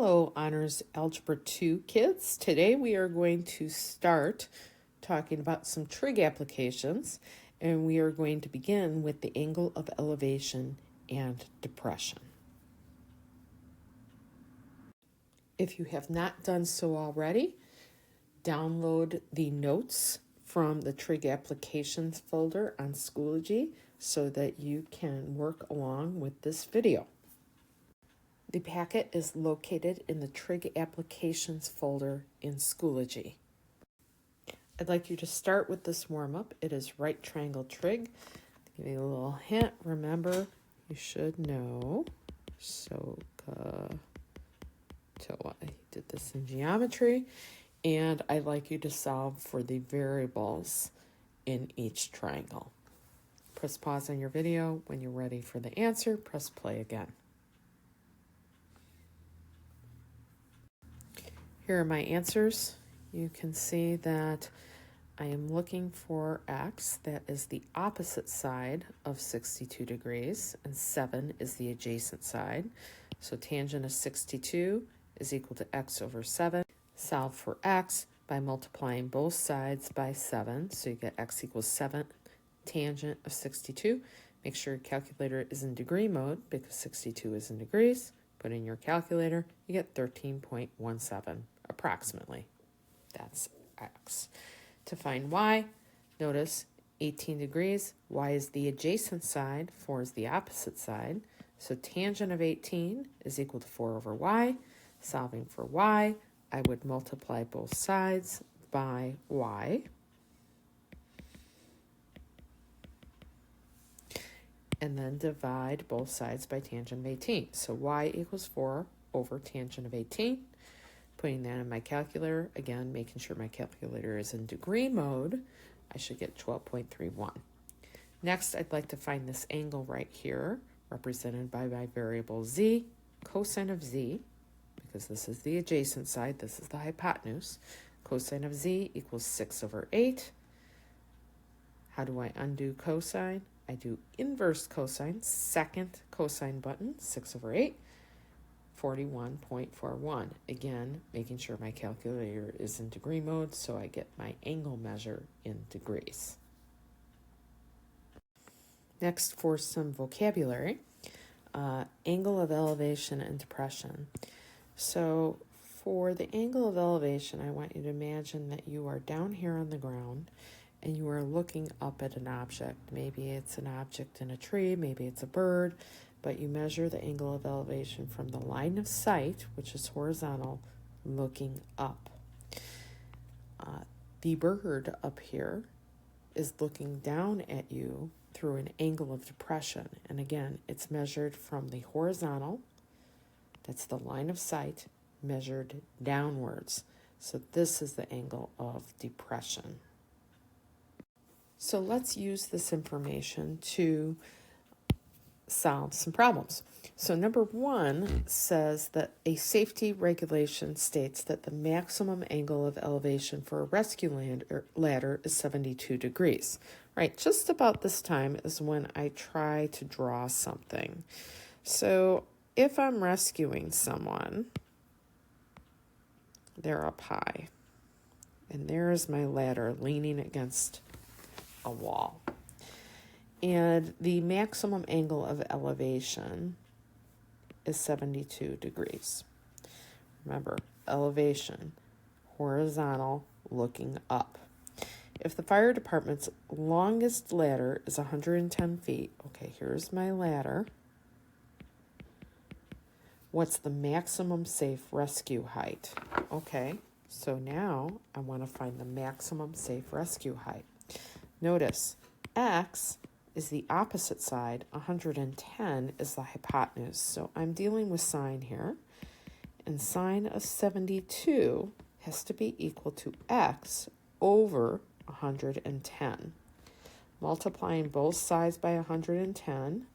Hello, Honors Algebra 2 kids. Today we are going to start talking about some trig applications, and we are going to begin with the angle of elevation and depression. If you have not done so already, download the notes from the trig applications folder on Schoology so that you can work along with this video. The packet is located in the Trig Applications folder in Schoology. I'd like you to start with this warm-up. It is right triangle trig. Give you a little hint. Remember, you should know. I did this in geometry. And I'd like you to solve for the variables in each triangle. Press pause on your video. When you're ready for the answer, press play again. Here are my answers. You can see that I am looking for x, that is the opposite side of 62 degrees, and 7 is the adjacent side. So tangent of 62 is equal to x over 7. Solve for x by multiplying both sides by 7, so you get x equals 7 tangent of 62. Make sure your calculator is in degree mode because 62 is in degrees. Put in your calculator, you get 13.17 approximately. That's x. To find y, notice 18 degrees. Y is the adjacent side, 4 is the opposite side. So tangent of 18 is equal to 4 over y. Solving for y, I would multiply both sides by y. And then divide both sides by tangent of 18. So y equals 4 over tangent of 18. Putting that in my calculator, again, making sure my calculator is in degree mode, I should get 12.31. Next, I'd like to find this angle right here, represented by my variable z, cosine of z, because this is the adjacent side, this is the hypotenuse. Cosine of z equals 6 over 8. How do I undo cosine? I do inverse cosine, second cosine button, 6 over 8, 41.41. Again, making sure my calculator is in degree mode so I get my angle measure in degrees. Next, for some vocabulary, angle of elevation and depression. So for the angle of elevation, I want you to imagine that you are down here on the ground and you are looking up at an object. Maybe it's an object in a tree, maybe it's a bird, but you measure the angle of elevation from the line of sight, which is horizontal, looking up. The bird up here is looking down at you through an angle of depression. And again, it's measured from the horizontal, that's the line of sight, measured downwards. So this is the angle of depression. So let's use this information to solve some problems. So number 1 says that a safety regulation states that the maximum angle of elevation for a rescue ladder is 72 degrees. Right, just about this time is when I try to draw something. So if I'm rescuing someone, they're up high, and there's my ladder leaning against a wall. And the maximum angle of elevation is 72 degrees. Remember, elevation, horizontal, looking up. If the fire department's longest ladder is 110 feet, okay, here's my ladder. What's the maximum safe rescue height? Okay, so now I want to find the maximum safe rescue height. Notice, x is the opposite side, 110 is the hypotenuse. So I'm dealing with sine here. And sine of 72 has to be equal to x over 110. Multiplying both sides by 110,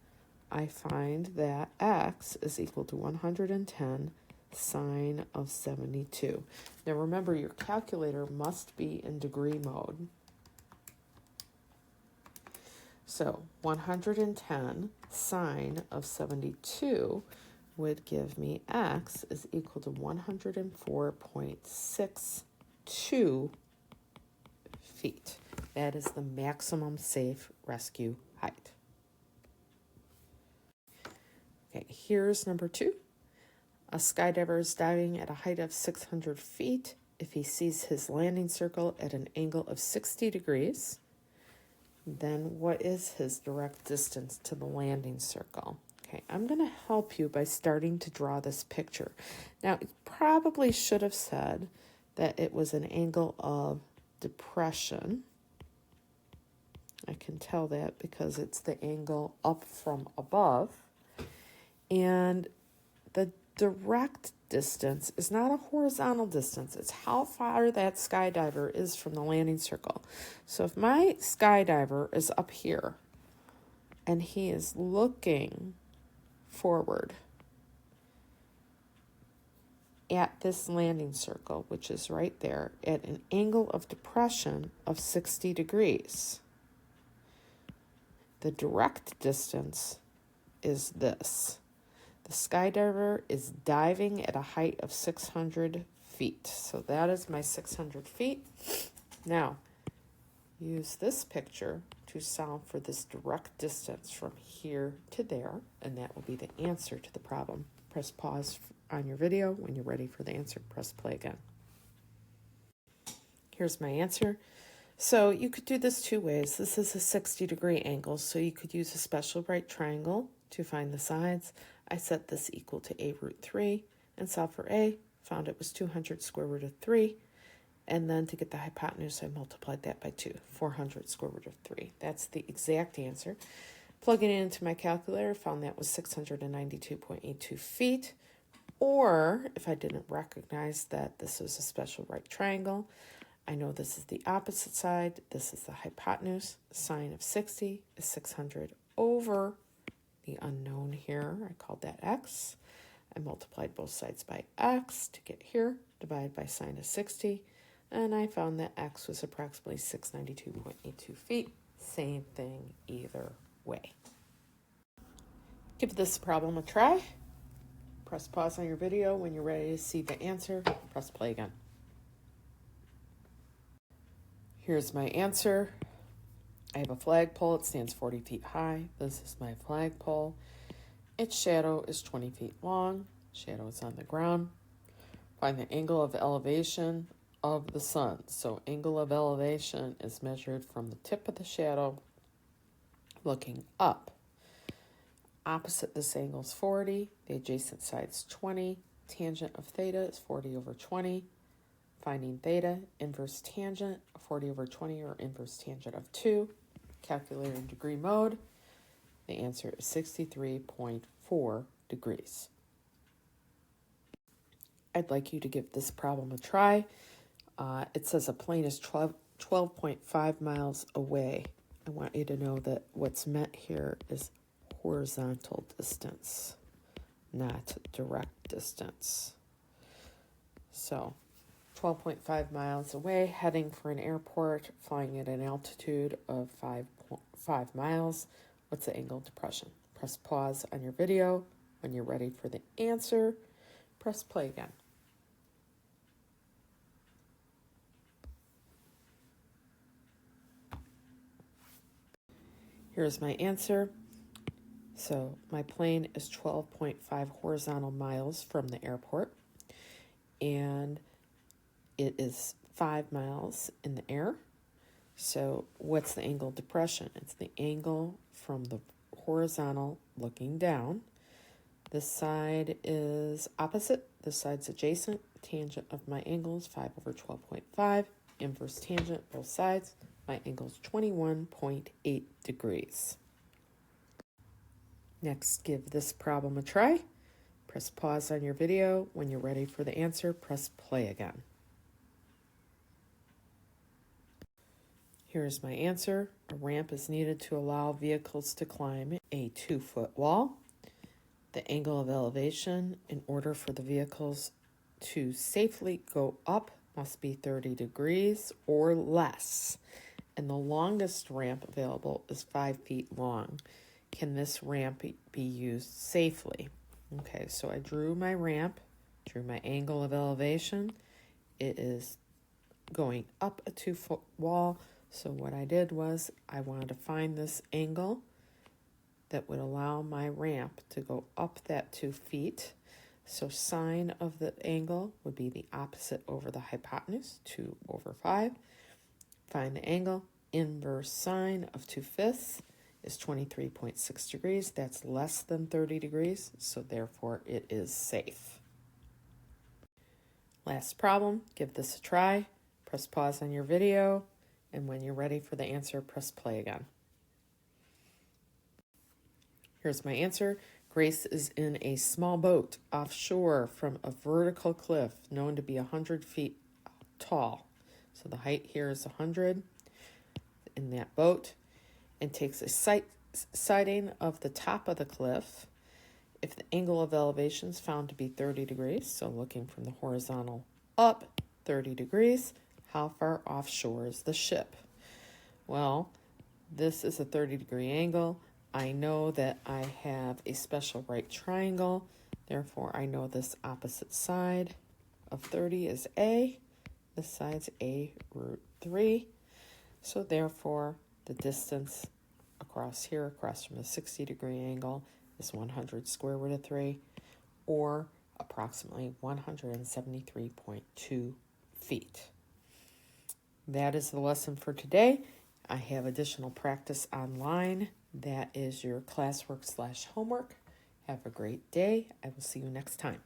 I find that x is equal to 110 sine of 72. Now remember, your calculator must be in degree mode. So 110 sine of 72 would give me x is equal to 104.62 feet. That is the maximum safe rescue height. Okay, here's number 2. A skydiver is diving at a height of 600 feet. If he sees his landing circle at an angle of 60 degrees, then what is his direct distance to the landing circle? Okay, I'm going to help you by starting to draw this picture. Now, it probably should have said that it was an angle of depression. I can tell that because it's the angle up from above. And the direct distance is not a horizontal distance. It's how far that skydiver is from the landing circle. So if my skydiver is up here and he is looking forward at this landing circle, which is right there, at an angle of depression of 60 degrees, the direct distance is this. The skydiver is diving at a height of 600 feet. So that is my 600 feet. Now, use this picture to solve for this direct distance from here to there, and that will be the answer to the problem. Press pause on your video. When you're ready for the answer, press play again. Here's my answer. So you could do this 2 ways. This is a 60-degree angle, so you could use a special right triangle to find the sides. I set this equal to a root 3 and solved for a, found it was 200 square root of 3, and then to get the hypotenuse, I multiplied that by 2, 400 square root of 3. That's the exact answer. Plugging it into my calculator, found that was 692.82 feet, or if I didn't recognize that this was a special right triangle, I know this is the opposite side, this is the hypotenuse, sine of 60 is 600 over the unknown here, I called that x. I multiplied both sides by x to get here, divided by sine of 60, and I found that x was approximately 692.82 feet. Same thing either way. Give this problem a try. Press pause on your video. When you're ready to see the answer, press play again. Here's my answer. I have a flagpole. It stands 40 feet high. This is my flagpole. Its shadow is 20 feet long. Shadow is on the ground. Find the angle of elevation of the sun. So angle of elevation is measured from the tip of the shadow looking up. Opposite this angle is 40. The adjacent side is 20. Tangent of theta is 40 over 20. Finding theta, inverse tangent, 40 over 20 or inverse tangent of 2. Calculator in degree mode. The answer is 63.4 degrees. I'd like you to give this problem a try. It says a plane is 12.5 miles away. I want you to know that what's meant here is horizontal distance, not direct distance. So 12.5 miles away, heading for an airport, flying at an altitude of 5 miles. What's the angle of depression? Press pause on your video. When you're ready for the answer, press play again. Here's my answer. So my plane is 12.5 horizontal miles from the airport, and it is 5 miles in the air. So what's the angle of depression? It's the angle from the horizontal looking down. This side is opposite. This side's adjacent. Tangent of my angle is 5 over 12.5. Inverse tangent, both sides. My angle is 21.8 degrees. Next, give this problem a try. Press pause on your video. When you're ready for the answer, press play again. Here's my answer. A ramp is needed to allow vehicles to climb a 2-foot wall. The angle of elevation in order for the vehicles to safely go up must be 30 degrees or less. And the longest ramp available is 5 feet long. Can this ramp be used safely? Okay, so I drew my ramp, drew my angle of elevation. It is going up a 2-foot wall. So what I did was I wanted to find this angle that would allow my ramp to go up that 2 feet. So sine of the angle would be the opposite over the hypotenuse, 2/5. Find the angle. Inverse sine of 2/5 is 23.6 degrees. That's less than 30 degrees, so therefore it is safe. Last problem, give this a try. Press pause on your video, and when you're ready for the answer, press play again. Here's my answer. Grace is in a small boat offshore from a vertical cliff known to be 100 feet tall. So the height here is 100 in that boat, and takes a sighting of the top of the cliff. If the angle of elevation is found to be 30 degrees, so looking from the horizontal up 30 degrees, how far offshore is the ship? Well, this is a 30-degree angle. I know that I have a special right triangle. Therefore, I know this opposite side of 30 is A. This side's A root 3. So therefore, the distance across here, across from the 60-degree angle, is 100 square root of 3, or approximately 173.2 feet. That is the lesson for today. I have additional practice online. That is your classwork/homework. Have a great day. I will see you next time.